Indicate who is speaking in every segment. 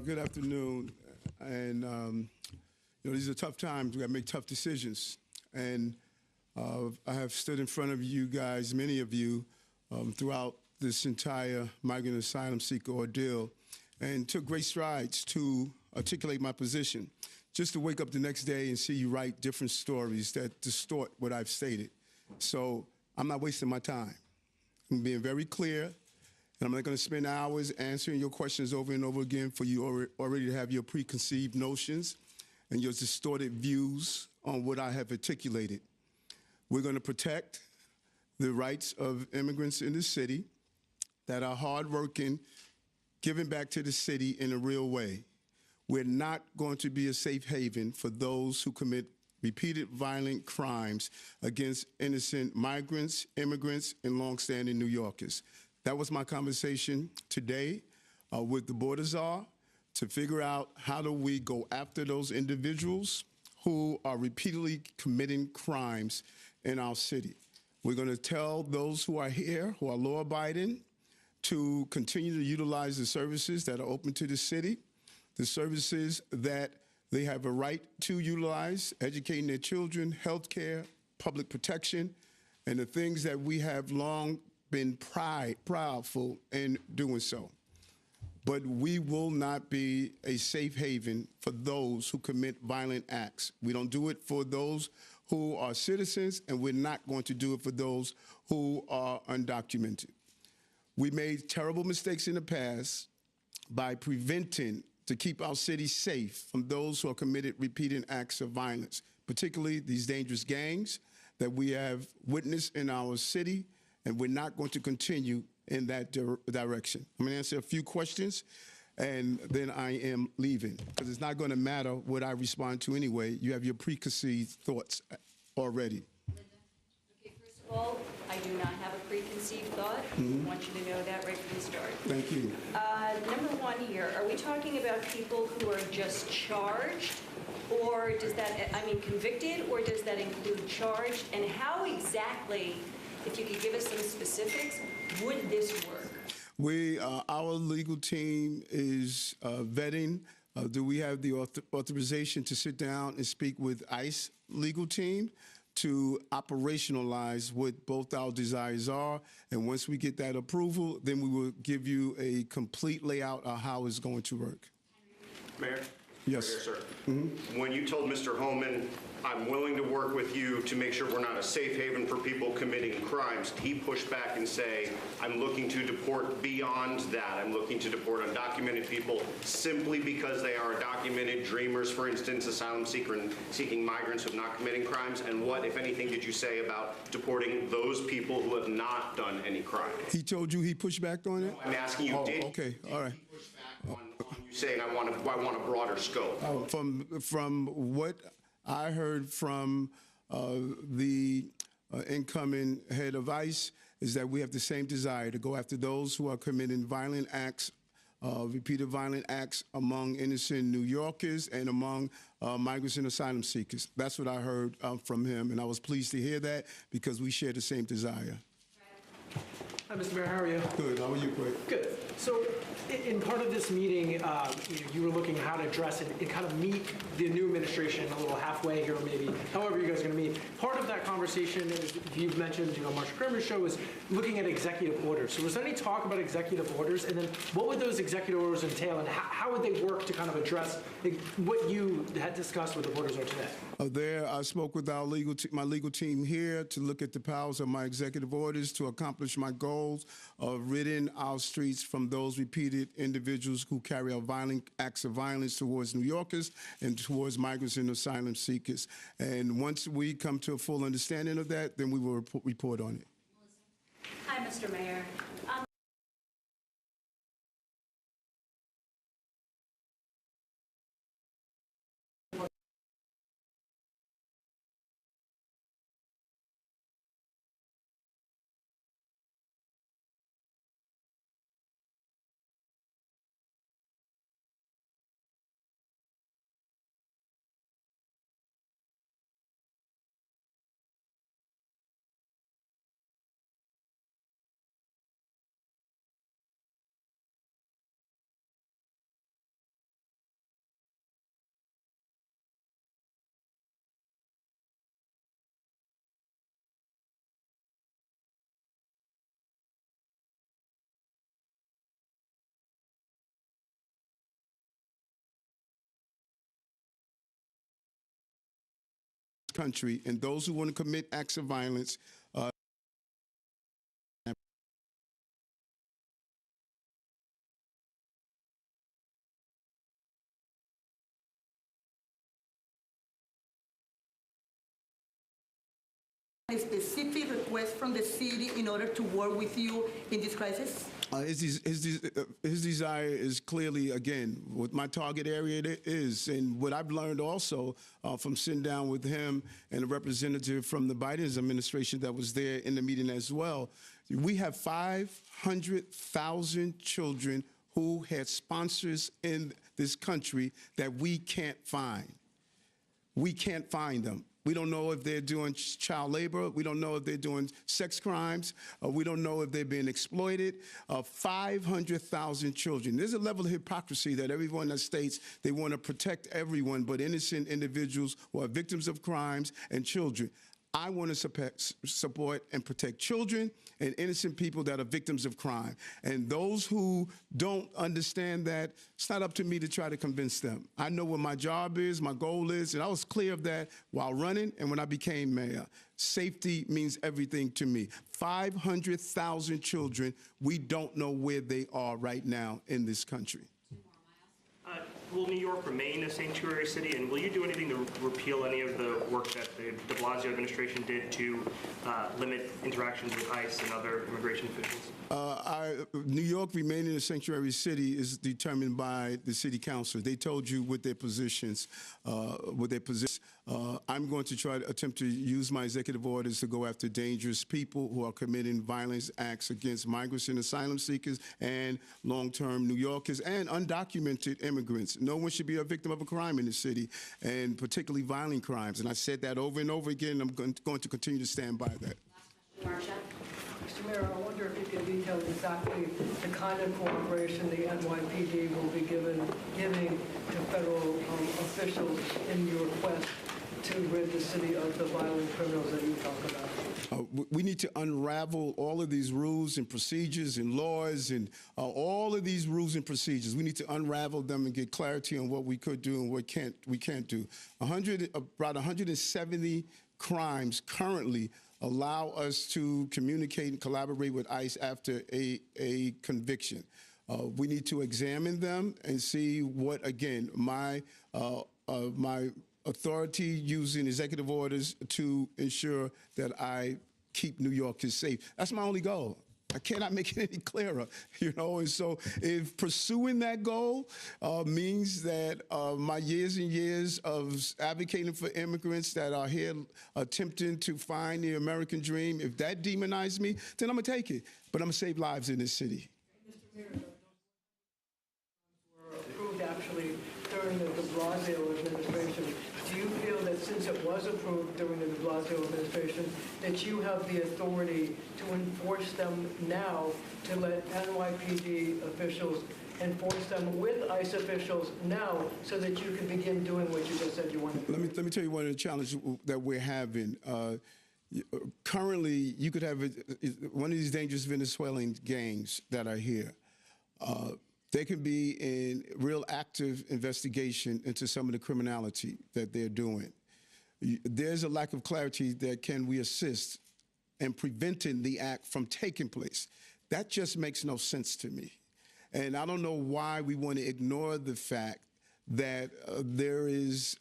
Speaker 1: Good afternoon. And, these are tough times. We got to make tough decisions. And I have stood in front of you guys, many of you, throughout this entire migrant asylum seeker ordeal, and took great strides to articulate my position. Just to wake up the next day and see you write different stories that distort what I've stated. So I'm not wasting my time. I'm being very clear, and I'm not going to spend hours answering your questions over and over again for you already to have your preconceived notions and your distorted views on what I have articulated. We're going to protect the rights of immigrants in the city that are hardworking, giving back to the city in a real way. We're not going to be a safe haven for those who commit repeated violent crimes against innocent migrants, immigrants, and longstanding New Yorkers. That was my conversation today with the border czar to figure out how do we go after those individuals who are repeatedly committing crimes in our city. We're going to tell those who are here, who are law-abiding, to continue to utilize the services that are open to the city, the services that they have a right to utilize, educating their children, health care, public protection, and the things that we have long been proudful in doing so. But we will not be a safe haven for those who commit violent acts. We don't do it for those who are citizens, and we're not going to do it for those who are undocumented. We made terrible mistakes in the past by preventing to keep our city safe from those who are committed repeated acts of violence, particularly these dangerous gangs that we have witnessed in our city, and we're not going to continue in that direction. I'm going to answer a few questions, and then I am leaving, because it's not going to matter what I respond to anyway. You have your preconceived thoughts already.
Speaker 2: Okay, first of all, I do not have a preconceived thought. I want you to know that right from the start.
Speaker 1: Thank you.
Speaker 2: Number one here, are we talking about people who are just charged, or does that, convicted, or does that include charged? And how exactly, if you could give us some specifics, would this work?
Speaker 1: Our legal team is vetting. Do we have the authorization to sit down and speak with ICE legal team to operationalize what both our desires are? And once we get that approval, then we will give you a complete layout of how it's going to work.
Speaker 3: Mayor?
Speaker 1: Yes.
Speaker 3: Right here, sir. When you told Mr. Homan, I'm willing to work with you to make sure we're not a safe haven for people committing crimes, he pushed back and say, I'm looking to deport beyond that. I'm looking to deport undocumented people simply because they are documented dreamers, for instance, asylum seeking migrants who have not committing crimes. And what, if anything, did you say about deporting those people who have not done any crime?
Speaker 1: He told you he pushed back on it?
Speaker 3: I'm asking you, did
Speaker 1: okay, all right.
Speaker 3: he push back on you saying I want a broader scope?
Speaker 1: From what I heard from the incoming head of ICE is that we have the same desire to go after those who are committing violent acts, repeated violent acts among innocent New Yorkers and among migrants and asylum seekers. That's what I heard from him, and I was pleased to hear that because we share the same desire.
Speaker 4: Hi, Mr. Mayor. How are you?
Speaker 1: Good. How are you, Craig?
Speaker 4: Good. So, in part of this meeting, you were looking at how to address it and kind of meet the new administration a little halfway here, maybe, however you guys are going to meet. Part of that conversation, as you've mentioned, Marsha Kramer's show, is looking at executive orders. So was there any talk about executive orders? And then what would those executive orders entail, and how would they work to kind of address what you had discussed with the border czar today?
Speaker 1: I spoke with our my legal team here to look at the powers of my executive orders to accomplish my goals of ridding our streets from those repeated individuals who carry out violent acts of violence towards New Yorkers and towards migrants and asylum seekers. And once we come to a full understanding of that, then we will report on it.
Speaker 2: Hi, Mr. Mayor.
Speaker 1: country, and those who want to commit acts of violence
Speaker 5: A specific request from the city in order to work with you in this crisis?
Speaker 1: His desire is clearly, again, what my target area is. And what I've learned also from sitting down with him and a representative from the Biden administration that was there in the meeting as well, we have 500,000 children who had sponsors in this country that we can't find. We can't find them. We don't know if they're doing child labor. We don't know if they're doing sex crimes. We don't know if they're being exploited. 500,000 children. There's a level of hypocrisy that everyone that states they want to protect everyone but innocent individuals who are victims of crimes and children. I want to support and protect children and innocent people that are victims of crime. And those who don't understand that, it's not up to me to try to convince them. I know what my job is, my goal is, and I was clear of that while running and when I became mayor. Safety means everything to me. 500,000 children, we don't know where they are right now in this country.
Speaker 6: Will New York remain a sanctuary city, and will you do anything to repeal any of the work that the de Blasio administration did to limit interactions with ICE and other immigration officials?
Speaker 1: New York remaining a sanctuary city is determined by the city council. They told you what their positions, I'm going to try to attempt to use my executive orders to go after dangerous people who are committing violence acts against migrants and asylum seekers and long-term New Yorkers and undocumented immigrants. No one should be a victim of a crime in the city, and particularly violent crimes. And I said that over and over again, and I'm going to continue to stand by that.
Speaker 7: Mr. Mayor, I wonder if you could detail exactly the kind of cooperation the NYPD will be giving to federal officials in your quest to rid the city of the violent criminals that you talk about.
Speaker 1: We need to unravel all of these rules and procedures and laws and all of these rules and procedures. We need to unravel them and get clarity on what we could do and what we can't do. About 170 crimes currently allow us to communicate and collaborate with ICE after a conviction. We need to examine them and see what, again, my authority using executive orders to ensure that I keep New Yorkers safe. That's my only goal. I cannot make it any clearer, you know, and so if pursuing that goal means that my years and years of advocating for immigrants that are here attempting to find the American dream, if that demonizes me, then I'm gonna take it. But I'm gonna save lives in this city.
Speaker 7: Mr. Mayor, those were approved actually during the de Blasio administration. Do you feel that since it was approved during the de Blasio administration, that you have the authority to enforce them now, to let NYPD officials enforce them with ICE officials now, so that you can begin doing what you just said you wanted to do?
Speaker 1: Let me tell you one of the challenges that we're having. Currently, you could have one of these dangerous Venezuelan gangs that are here. They can be in real active investigation into some of the criminality that they're doing. There's a lack of clarity that can we assist in preventing the act from taking place. That just makes no sense to me. And I don't know why we want to ignore the fact that there is,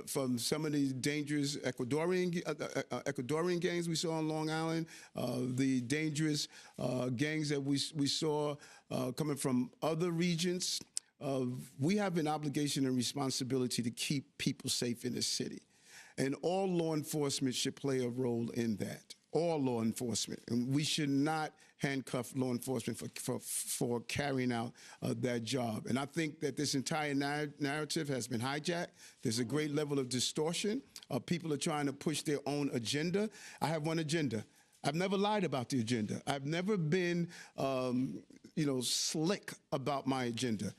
Speaker 1: from some of the dangerous Ecuadorian gangs we saw on Long Island, the dangerous gangs that we saw coming from other regions, we have an obligation and responsibility to keep people safe in this city. And all law enforcement should play a role in that. All law enforcement. And we should not handcuff law enforcement for carrying out that job. And I think that this entire narrative has been hijacked. There's a great level of distortion. People are trying to push their own agenda. I have one agenda. I've never lied about the agenda. I've never been, slick about my agenda.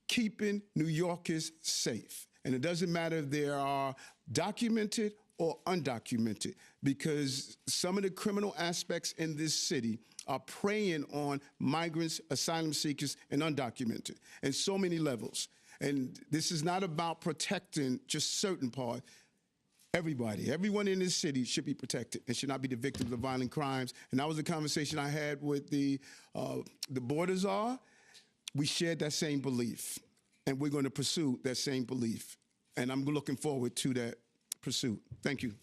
Speaker 1: Keeping New Yorkers safe. And it doesn't matter if they are documented or undocumented, because some of the criminal aspects in this city are preying on migrants, asylum seekers, and undocumented, and so many levels. And this is not about protecting just certain parts. Everybody, everyone in this city should be protected and should not be the victims of violent crimes. And that was a conversation I had with the border czar. We shared that same belief, and we're going to pursue that same belief. And I'm looking forward to that pursuit. Thank you.